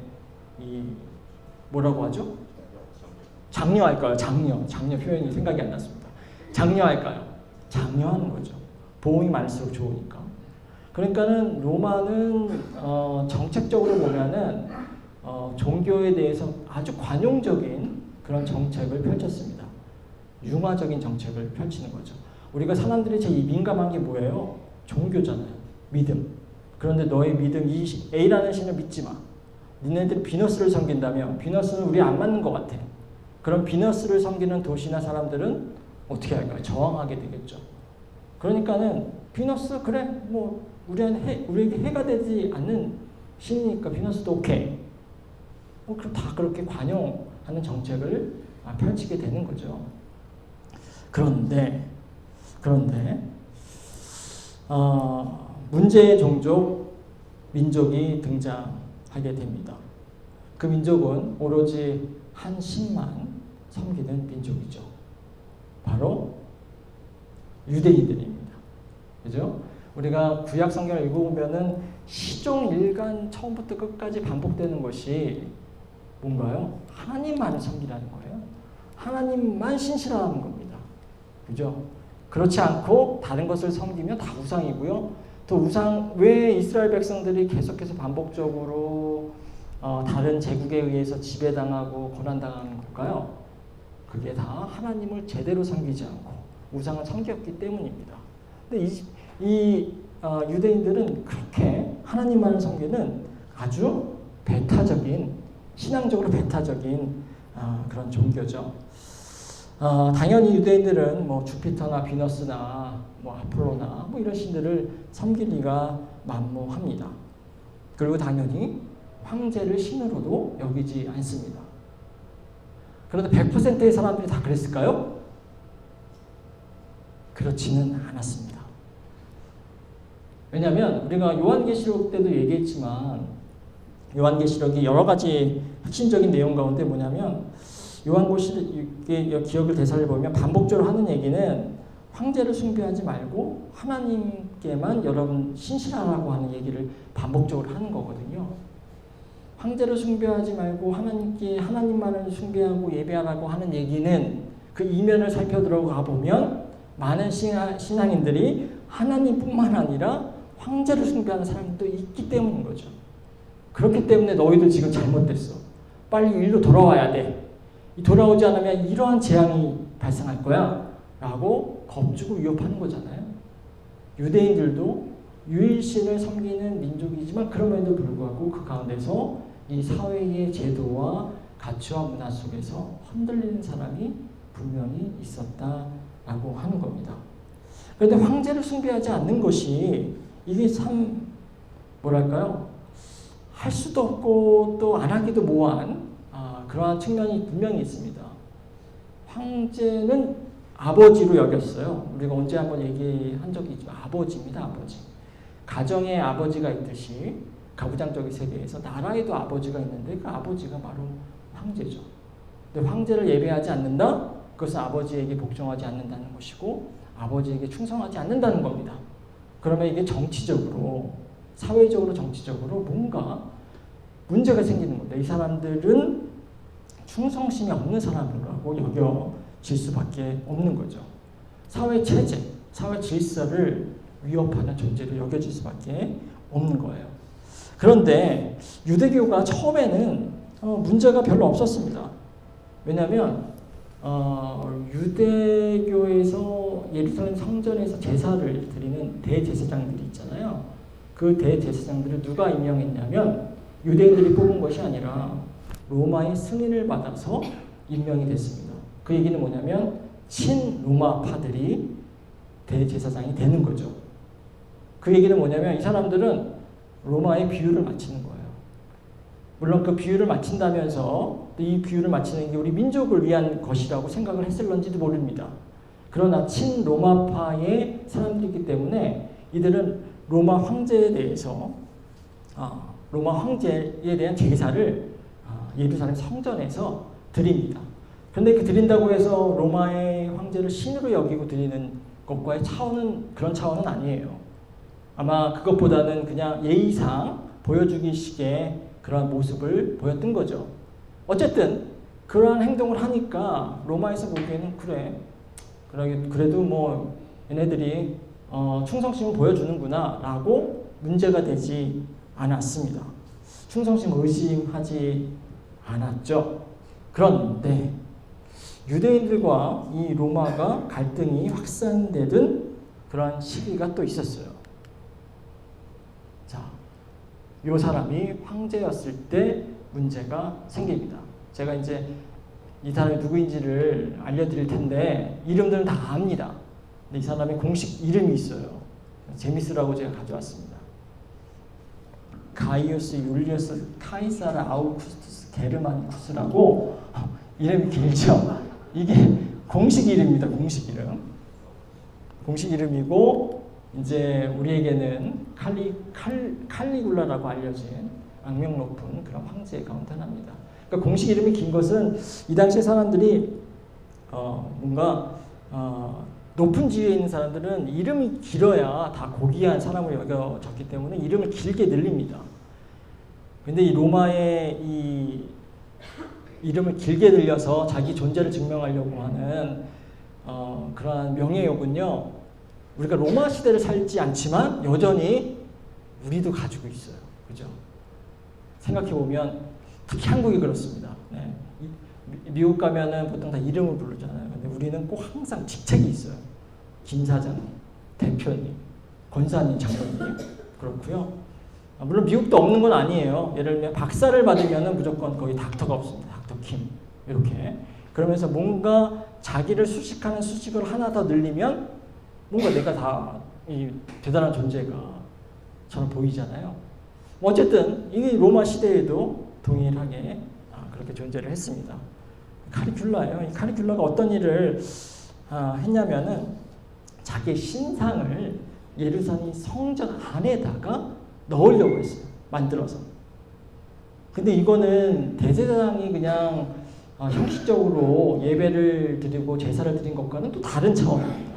뭐라고 하죠? 장려할까요? 장려 표현이 생각이 안 났습니다. 장려할까요? 장려하는 거죠. 보험이 많을수록 좋으니까. 그러니까는 로마는 정책적으로 보면은 종교에 대해서 아주 관용적인 그런 정책을 펼쳤습니다. 융화적인 정책을 펼치는 거죠. 우리가 사람들이 제일 민감한 게 뭐예요? 종교잖아요. 믿음. 그런데 너의 믿음, 이 A라는 신을 믿지 마. 니네들이 비너스를 섬긴다면 비너스는 우리 안 맞는 것 같아. 그럼 비너스를 섬기는 도시나 사람들은 어떻게 할까요? 저항하게 되겠죠. 그러니까는 비너스 그래 뭐 우리에게 해가 되지 않는 신이니까 비너스도 오케이. 그럼 다 그렇게 관용하는 정책을 펼치게 되는 거죠. 그런데 문제의 종족 민족이 등장하게 됩니다. 그 민족은 오로지 한 신만 섬기는 민족이죠. 바로 유대인들입니다. 그죠? 우리가 구약 성경을 읽어보면은 시종일관 처음부터 끝까지 반복되는 것이 뭔가요? 하나님만을 섬기라는 거예요. 하나님만 신실하는 겁니다. 그죠? 그렇지 않고 다른 것을 섬기면 다 우상이고요. 또 왜 이스라엘 백성들이 계속해서 반복적으로 다른 제국에 의해서 지배당하고 고난당하는 걸까요? 그게 다 하나님을 제대로 섬기지 않고 우상을 섬겼기 때문입니다. 근데 이 유대인들은 그렇게 하나님만을 섬기는 아주 신앙적으로 배타적인 그런 종교죠. 당연히 유대인들은 뭐 주피터나 비너스나 뭐 아폴로나 뭐 이런 신들을 섬길 리가 만무합니다. 그리고 당연히 황제를 신으로도 여기지 않습니다. 그런데 100%의 사람들이 다 그랬을까요? 그렇지는 않았습니다. 왜냐하면 우리가 요한계시록 때도 얘기했지만 요한계시록이 여러 가지 핵심적인 내용 가운데 뭐냐면 요한계시록의 기억을 대사를 보면 반복적으로 하는 얘기는 황제를 숭배하지 말고 하나님께만 여러분 신실하라고 하는 얘기를 반복적으로 하는 거거든요. 황제를 숭배하지 말고 하나님만을 숭배하고 예배하라고 하는 얘기는 그 이면을 살펴 들어가 보면 많은 신앙인들이 하나님뿐만 아니라 황제를 숭배하는 사람도 있기 때문인 거죠. 그렇기 때문에 너희들 지금 잘못됐어. 빨리 일로 돌아와야 돼. 돌아오지 않으면 이러한 재앙이 발생할 거야. 라고 겁주고 위협하는 거잖아요. 유대인들도 유일신을 섬기는 민족이지만 그럼에도 불구하고 그 가운데서 이 사회의 제도와 가치와 문화 속에서 흔들리는 사람이 분명히 있었다라고 하는 겁니다. 그런데 황제를 숭배하지 않는 것이 이게 참 뭐랄까요? 할 수도 없고 또 안 하기도 뭐한 그러한 측면이 분명히 있습니다. 황제는 아버지로 여겼어요. 우리가 언제 한번 얘기한 적이 있지만 아버지입니다. 아버지. 가정에 아버지가 있듯이 가부장적인 세계에서 나라에도 아버지가 있는데 그 아버지가 바로 황제죠. 근데 황제를 예배하지 않는다? 그것은 아버지에게 복종하지 않는다는 것이고 아버지에게 충성하지 않는다는 겁니다. 그러면 이게 정치적으로 사회적으로 정치적으로 뭔가 문제가 생기는 겁니다. 이 사람들은 충성심이 없는 사람이라고 여겨질 수밖에 없는 거죠. 사회 체제, 사회 질서를 위협하는 존재로 여겨질 수밖에 없는 거예요. 그런데 유대교가 처음에는 문제가 별로 없었습니다. 왜냐하면 유대교에서 예루살렘 성전에서 제사를 드리는 대제사장들이 있잖아요. 그 대제사장들을 누가 임명했냐면 유대인들이 뽑은 것이 아니라 로마의 승인을 받아서 임명이 됐습니다. 그 얘기는 뭐냐면 친로마파들이 대제사장이 되는 거죠. 그 얘기는 뭐냐면 이 사람들은 로마의 비유를 마치는 거예요. 물론 그 비유를 마친다면서 이 비유를 마치는 게 우리 민족을 위한 것이라고 생각을 했을런지도 모릅니다. 그러나 친로마파의 사람들이기 때문에 이들은 로마 황제에 대해서 로마 황제에 대한 제사를 예루살렘 성전에서 드립니다. 그런데 그 드린다고 해서 로마의 황제를 신으로 여기고 드리는 것과의 그런 차원은 아니에요. 아마 그것보다는 그냥 예의상 보여주기식의 그런 모습을 보였던 거죠. 어쨌든 그러한 행동을 하니까 로마에서 보기에는 그래도 뭐 얘네들이 충성심을 보여주는구나 라고 문제가 되지 않았습니다. 충성심을 의심하지 않았죠. 그런데 유대인들과 이 로마가 갈등이 확산되던 그런 시기가 또 있었어요. 자, 이 사람이 황제였을 때 문제가 생깁니다. 제가 이제 이 사람이 누구인지를 알려드릴 텐데 이름들은 다 압니다. 근데 이 사람의 공식 이름이 있어요. 재밌으라고 제가 가져왔습니다. 가이우스 율리우스 카이사르 아우구스투스 게르마니쿠스라고 이름이 길죠. 이게 공식 이름입니다. 공식 이름. 공식 이름이고 이제 우리에게는 칼리굴라라고 알려진 악명 높은 그런 황제 가운데 하나입니다. 그러니까 공식 이름이 긴 것은 이 당시에 사람들이 뭔가 높은 지위에 있는 사람들은 이름이 길어야 다 고귀한 사람으로 여겨졌기 때문에 이름을 길게 늘립니다. 근데 이 로마의 이 이름을 길게 늘려서 자기 존재를 증명하려고 하는 그러한 명예욕은요, 우리가 로마 시대를 살지 않지만 여전히 우리도 가지고 있어요. 그죠? 생각해 보면 특히 한국이 그렇습니다. 네. 미국 가면은 보통 다 이름을 부르잖아요. 근데 우리는 꼭 항상 직책이 있어요. 김 사장님, 대표님, 권사님, 장로님 그렇고요. 물론 미국도 없는 건 아니에요. 예를 들면 박사를 받으면은 무조건 거기 닥터가 없습니다. 닥터 김 이렇게. 그러면서 뭔가 자기를 수식하는 수식을 하나 더 늘리면 뭔가 내가 다 이 대단한 존재가 저는 보이잖아요. 어쨌든 이 로마 시대에도 동일하게 그렇게 존재를 했습니다. 카리큘라예요. 이 카리큘라가 어떤 일을 했냐면은 자기의 신상을 예루살렘 성전 안에다가 넣으려고 했어요. 만들어서. 근데 이거는 대제사장이 그냥 형식적으로 예배를 드리고 제사를 드린 것과는 또 다른 차원입니다.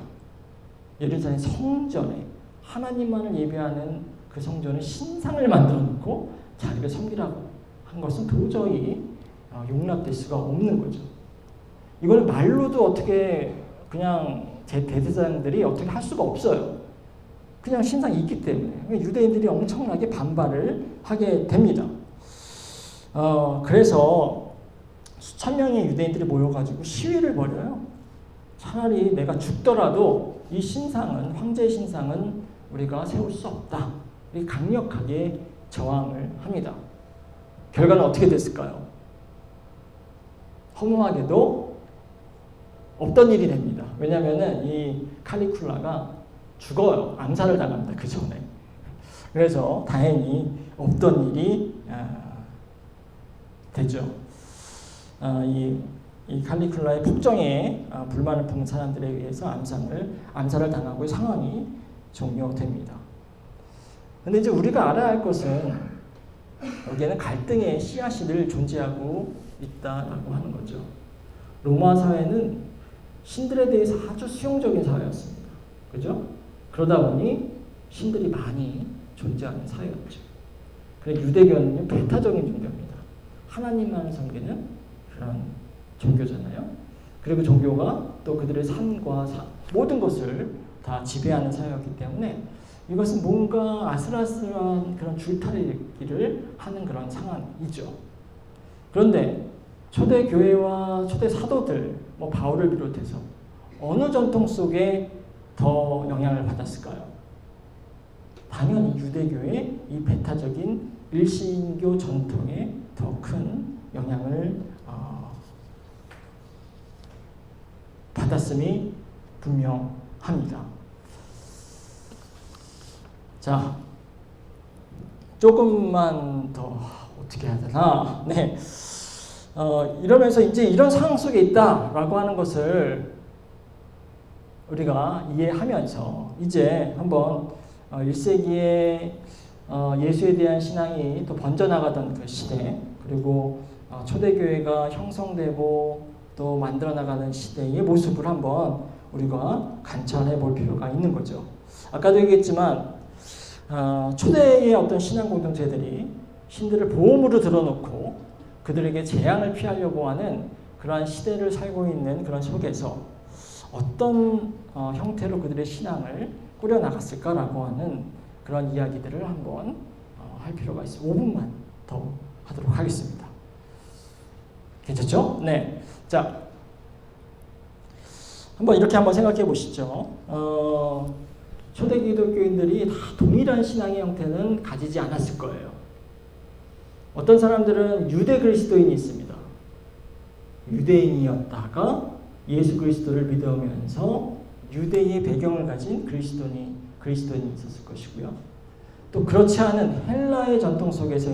예루살렘 성전에 하나님만을 예배하는 그 성전에 신상을 만들어 놓고 자기를 섬기라고 한 것은 도저히 용납될 수가 없는 거죠. 이거는 말로도 어떻게 그냥 대제사장들이 어떻게 할 수가 없어요. 그냥 신상이 있기 때문에 유대인들이 엄청나게 반발을 하게 됩니다. 그래서 수천 명의 유대인들이 모여가지고 시위를 벌여요. 차라리 내가 죽더라도 이 신상은, 황제의 신상은 우리가 세울 수 없다. 이렇게 강력하게 저항을 합니다. 결과는 어떻게 됐을까요? 허무하게도 없던 일이 됩니다. 왜냐하면 이 칼리큘라가 죽어요. 암살을 당합니다. 그 전에. 그래서 다행히 없던 일이 되죠. 이 칼리큘라의 폭정에 불만을 품은 사람들에 의해서 암살을 당하고 상황이 종료됩니다. 근데 이제 우리가 알아야 할 것은 여기에는 갈등의 씨앗이 늘 존재하고 있다라고 하는 거죠. 로마 사회는 신들에 대해서 아주 수용적인 사회였습니다. 그죠? 그러다 보니 신들이 많이 존재하는 사회였죠. 그래서 유대교는 배타적인 종교입니다. 하나님만을 섬기는 그런 종교잖아요. 그리고 종교가 또 그들의 삶과 모든 것을 다 지배하는 사회였기 때문에 이것은 뭔가 아슬아슬한 그런 줄타리기를 하는 그런 상황이죠. 그런데 초대 교회와 초대 사도들, 뭐 바울을 비롯해서 어느 전통 속에 더 영향을 받았을까요? 당연히 유대교의 이 배타적인 일신교 전통에 더 큰 영향을 받았음이 분명합니다. 자, 조금만 더 어떻게 해야 되나? 네. 이러면서 이제 이런 상황 속에 있다라고 하는 것을 우리가 이해하면서 이제 한번 1세기에 예수에 대한 신앙이 또 번져나가던 그 시대, 그리고 초대교회가 형성되고 또 만들어나가는 시대의 모습을 한번 우리가 관찰해 볼 필요가 있는 거죠. 아까도 얘기했지만 초대의 어떤 신앙 공동체들이 신들을 보험으로 들어놓고 그들에게 재앙을 피하려고 하는 그러한 시대를 살고 있는 그런 속에서 어떤 형태로 그들의 신앙을 꾸려나갔을까라고 하는 그런 이야기들을 한번 할 필요가 있어요. 5분만 더 하도록 하겠습니다. 괜찮죠? 네. 자, 이렇게 한번 생각해 보시죠. 초대 기독교인들이 다 동일한 신앙의 형태는 가지지 않았을 거예요. 어떤 사람들은 유대 그리스도인이 있습니다. 유대인이었다가 예수 그리스도를 믿으면서 유대의 배경을 가진 그리스도인이 있었을 것이고요. 또 그렇지 않은 헬라의 전통 속에서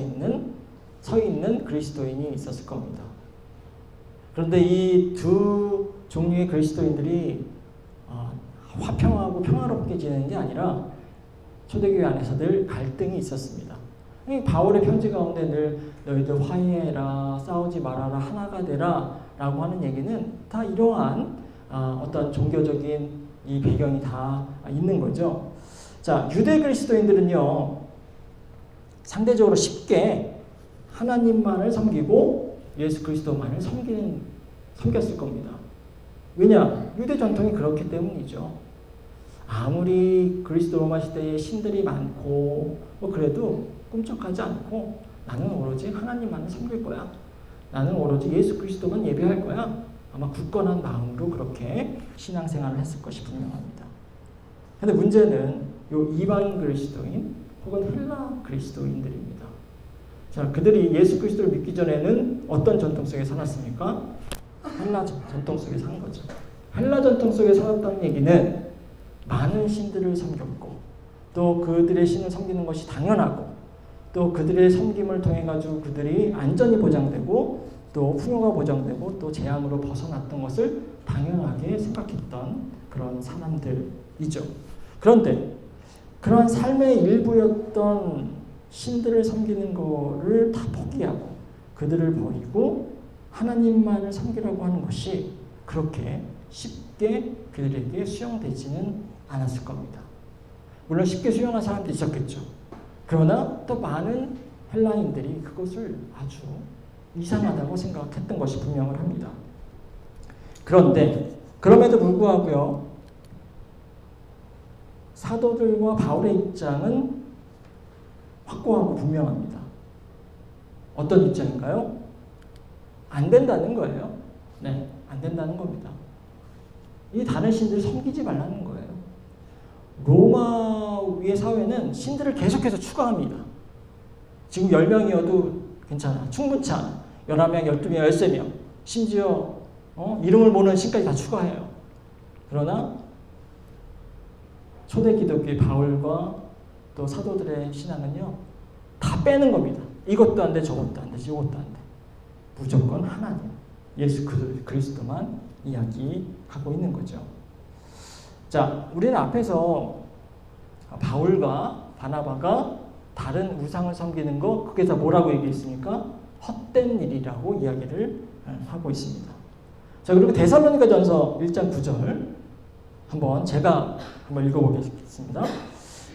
서 있는 그리스도인이 있었을 겁니다. 그런데 이 두 종류의 그리스도인들이 화평하고 평화롭게 지내는 게 아니라 초대교회 안에서 늘 갈등이 있었습니다. 바울의 편지 가운데 늘 너희들 화해해라, 싸우지 말아라, 하나가 되라 라고 하는 얘기는 다 이러한 어떤 종교적인 이 배경이 다 있는 거죠. 자, 유대 그리스도인들은요, 상대적으로 쉽게 하나님만을 섬기고 예수 그리스도만을 섬겼을 겁니다. 왜냐? 유대 전통이 그렇기 때문이죠. 아무리 그리스도 로마 시대에 신들이 많고 그래도 꿈쩍하지 않고 나는 오로지 하나님만을 섬길 거야. 나는 오로지 예수 그리스도만 예배할 거야. 아마 굳건한 마음으로 그렇게 신앙생활을 했을 것이 분명합니다. 그런데 문제는 요 이방 그리스도인 혹은 헬라 그리스도인들입니다. 자, 그들이 예수 그리스도를 믿기 전에는 어떤 전통 속에 살았습니까? 헬라 전통 속에 산 거죠. 헬라 전통 속에 살았다는 얘기는 많은 신들을 섬겼고 또 그들의 신을 섬기는 것이 당연하고 또 그들의 섬김을 통해 가지고 그들이 안전이 보장되고 또 풍요가 보장되고 또 재앙으로 벗어났던 것을 당연하게 생각했던 그런 사람들이죠. 그런데 그런 삶의 일부였던 신들을 섬기는 거를 다 포기하고 그들을 버리고 하나님만을 섬기라고 하는 것이 그렇게 쉽게 그들에게 수용되지는 않았을 겁니다. 물론 쉽게 수용한 사람도 있었겠죠. 그러나 또 많은 헬라인들이 그것을 아주 이상하다고 생각했던 것이 분명을 합니다. 그런데 그럼에도 불구하고요, 사도들과 바울의 입장은 확고하고 분명합니다. 어떤 입장인가요? 안 된다는 거예요. 네, 안 된다는 겁니다. 이 다른 신들을 섬기지 말라는 거예요. 로마의 사회는 신들을 계속해서 추가합니다. 지금 10명이어도 괜찮아. 충분치 않아. 11명, 12명, 13명. 심지어 이름을 모르는 신까지 다 추가해요. 그러나 초대 기독교의 바울과 또 사도들의 신앙은요, 다 빼는 겁니다. 이것도 안 돼, 저것도 안 돼, 이것도 안 돼. 무조건 하나님, 예수 그리스도만 이야기하고 있는 거죠. 자, 우리는 앞에서 바울과 바나바가 다른 우상을 섬기는 거, 그게 다 뭐라고 얘기했습니까? 헛된 일이라고 이야기를 하고 있습니다. 자, 그리고 데살로니가전서 1장 9절 한번 제가 한번 읽어보겠습니다.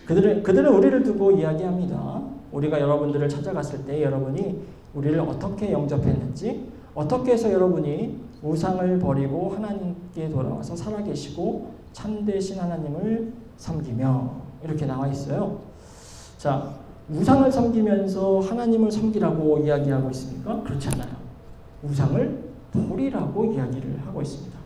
그들은 우리를 두고 이야기합니다. 우리가 여러분들을 찾아갔을 때 여러분이 우리를 어떻게 영접했는지, 어떻게 해서 여러분이 우상을 버리고 하나님께 돌아와서 살아계시고 참되신 하나님을 섬기며, 이렇게 나와 있어요. 자, 우상을 섬기면서 하나님을 섬기라고 이야기하고 있습니까? 그렇지 않아요. 우상을 버리라고 이야기를 하고 있습니다.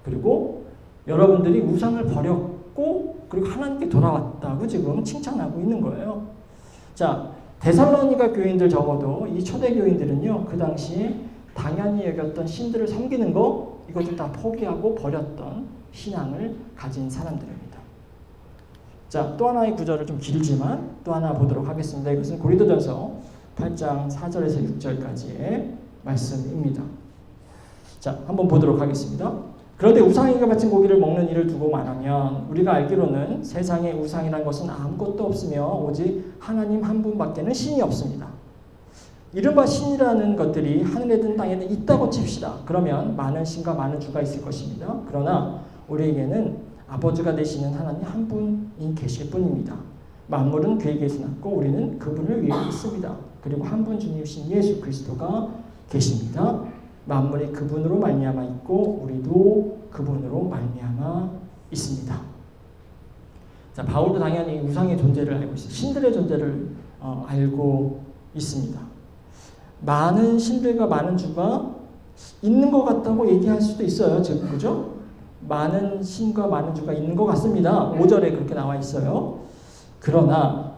그리고 여러분들이 우상을 버렸고 그리고 하나님께 돌아왔다고 지금 칭찬하고 있는 거예요. 자, 데살로니가 교인들 적어도 이 초대 교인들은요, 그 당시에 당연히 여겼던 신들을 섬기는 거 이것들 다 포기하고 버렸던 신앙을 가진 사람들입니다. 자, 또 하나의 구절을 좀 길지만 또 하나 보도록 하겠습니다. 이것은 고린도전서 8장 4절에서 6절까지의 말씀입니다. 자, 한번 보도록 하겠습니다. 그런데 우상에게 바친 고기를 먹는 일을 두고 말하면 우리가 알기로는 세상에 우상이라는 것은 아무것도 없으며 오직 하나님 한 분밖에는 신이 없습니다. 이른바 신이라는 것들이 하늘에든 땅에든 있다고 칩시다. 그러면 많은 신과 많은 주가 있을 것입니다. 그러나 우리에게는 아버지가 되시는 하나님 한 분이 계실 뿐입니다. 만물은 그에게서 났고 우리는 그분을 위해 있습니다. 그리고 한 분 주님이신 예수 그리스도가 계십니다. 만물이 그분으로 말미암아 있고 우리도 그분으로 말미암아 있습니다. 자, 바울도 당연히 우상의 존재를 알고 있어요. 신들의 존재를 알고 있습니다. 많은 신들과 많은 주가 있는 것 같다고 얘기할 수도 있어요. 지금 그죠? 많은 신과 많은 주가 있는 것 같습니다. 5절에 그렇게 나와 있어요. 그러나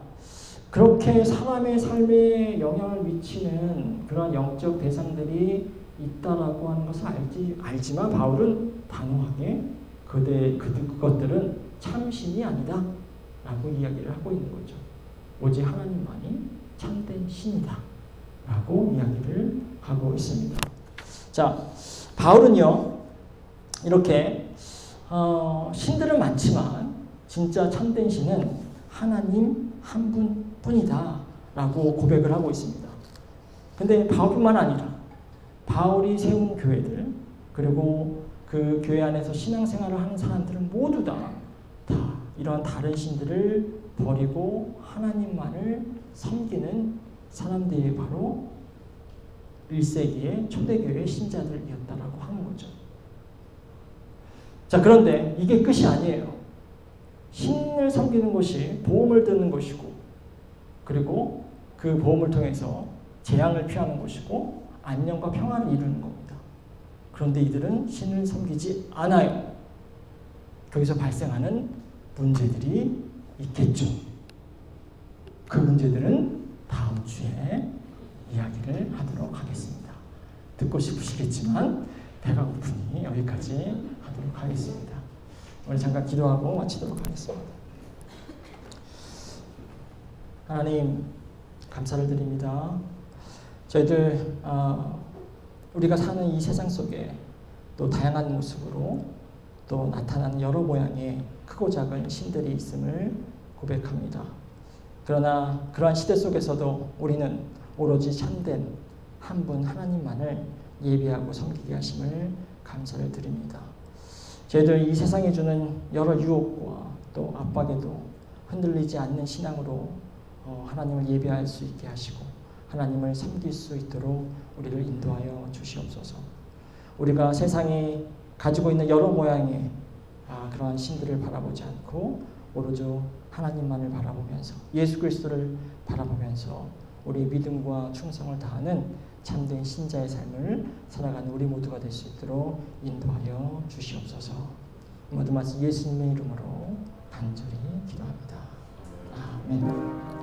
그렇게 사람의 삶에 영향을 미치는 그런 영적 대상들이 있다라고 하는 것을 알지만 바울은 단호하게 그것들은 참신이 아니다 라고 이야기를 하고 있는 거죠. 오직 하나님만이 참된 신이다 라고 이야기를 하고 있습니다. 자, 바울은요 이렇게 신들은 많지만 진짜 참된 신은 하나님 한 분뿐이다 라고 고백을 하고 있습니다. 근데 바울뿐만 아니라 바울이 세운 교회들 그리고 그 교회 안에서 신앙생활을 하는 사람들은 모두 다 이러한 다른 신들을 버리고 하나님만을 섬기는 사람들이 바로 1세기의 초대교회 신자들이었다라고 하는 거죠. 자, 그런데 이게 끝이 아니에요. 신을 섬기는 것이 보험을 드는 것이고 그리고 그 보험을 통해서 재앙을 피하는 것이고 안녕과 평화를 이루는 겁니다. 그런데 이들은 신을 섬기지 않아요. 거기서 발생하는 문제들이 있겠죠. 그 문제들은 다음 주에 이야기를 하도록 하겠습니다. 듣고 싶으시겠지만 배가 고프니 여기까지 하도록 하겠습니다. 오늘 잠깐 기도하고 마치도록 하겠습니다. 하나님 감사를 드립니다. 저희들 우리가 사는 이 세상 속에 또 다양한 모습으로 또 나타나는 여러 모양의 크고 작은 신들이 있음을 고백합니다. 그러나 그러한 시대 속에서도 우리는 오로지 참된 한 분 하나님만을 예배하고 섬기게 하심을 감사를 드립니다. 저희들 이 세상이 주는 여러 유혹과 또 압박에도 흔들리지 않는 신앙으로 하나님을 예배할 수 있게 하시고 하나님을 섬길 수 있도록 우리를 인도하여 주시옵소서. 우리가 세상이 가지고 있는 여러 모양의 그러한 신들을 바라보지 않고 오로지 하나님만을 바라보면서 예수 그리스도를 바라보면서 우리의 믿음과 충성을 다하는 참된 신자의 삶을 살아가는 우리 모두가 될 수 있도록 인도하여 주시옵소서. 모든 말씀 예수님의 이름으로 간절히 기도합니다. 아멘.